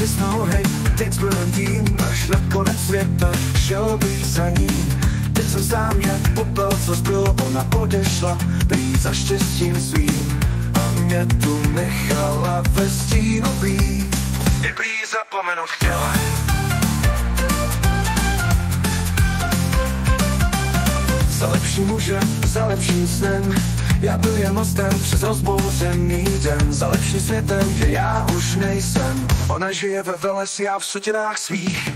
závisnou, hej, teď zbylen tím, až na konec světa šel bych za ním. Teď jsem sám jak popel, co zbylo, ona odešla, prý za štěstím svým. A mě tu nechala ve stínu být, i prý zapomenout chtěla. Za lepším mužem, za lepším snem, já byl jen mostem přes rozbouřený den. Za lepším světem, že já už nejsem. Ona žije ve Velesi, já v sutinách svých.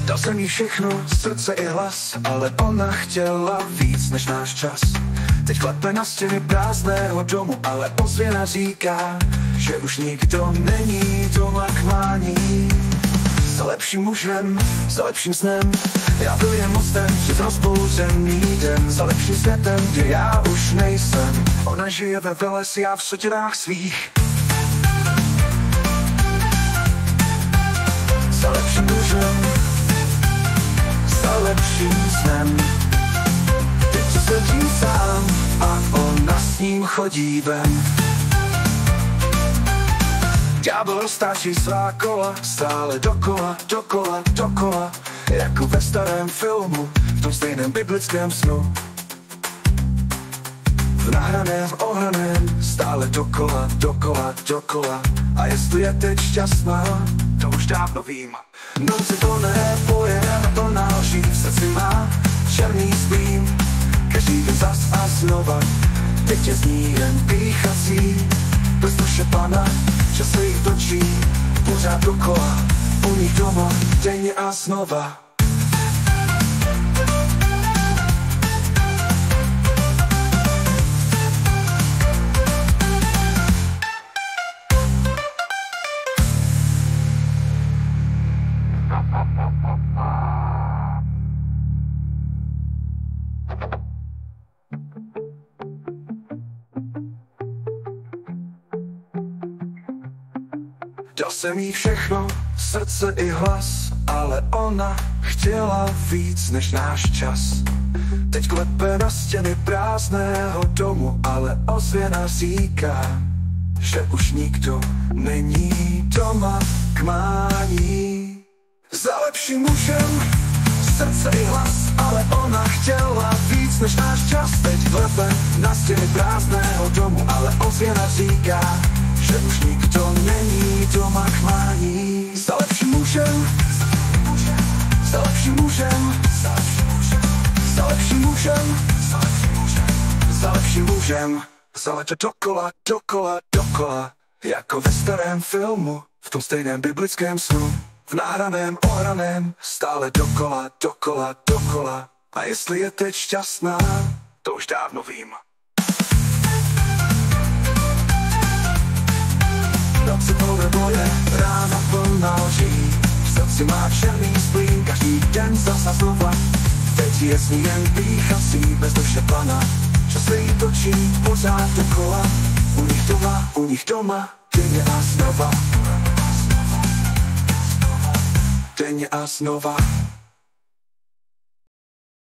Dal jsem jí všechno, srdce i hlas, ale ona chtěla víc než náš čas. Teď klepe na stěny prázdného domu, ale ozvěna říká, že už nikdo není doma k mání. Za lepším mužem, za lepším snem, já byl jen mostem přes rozbouřený den. Za lepším světem, kde já už nejsem. Ona žije ve Velesi, já v sutinách svých. Za lepším mužem, za lepším snem, teď tu sedím sám a ona s ním chodí ven. Ďábel roztáčí svá kola, stále dokola, dokola, dokola, jako ve starém filmu, v tom stejném biblickém snu. V nahraném, ohraném, stále dokola, dokola, dokola. A jestli je teď šťastná, to už dávno vím. Noci plné boje, plná lží, v srdci má černý stín. Každý den zas a znova, teď je z ní jen píchací. Bez duše pana, čas se jich točí, pořád dokola, u nich doma, denně a znova. Dal jsem jí všechno, srdce i hlas, ale ona chtěla víc než náš čas. Teď klepe na stěny prázdného domu, ale ozvěna říká, že už nikdo není doma k mání. Za lepším mužem, srdce i hlas, ale ona chtěla víc než náš čas. Teď klepe na stěny prázdného domu, ale ozvěna říká, že už nikdo není doma k mání. Za lepším mužem, za lepším mužem, za lepším mužem, za lepším mužem. Zalete dokola, dokola, dokola, jako ve starém filmu, v tom stejném biblickém snu. V nahraném, ohraném, stále dokola, dokola, dokola. A jestli je teď šťastná, to už dávno vím. Noci plné boje, rána plná lží, v srdci má černý splín, každý den zas a znova. Teď je s ní jen píchací, bez duše pana, čas se jí točí, pořád dokola, u nich doma, denně a znova. Denně a znova.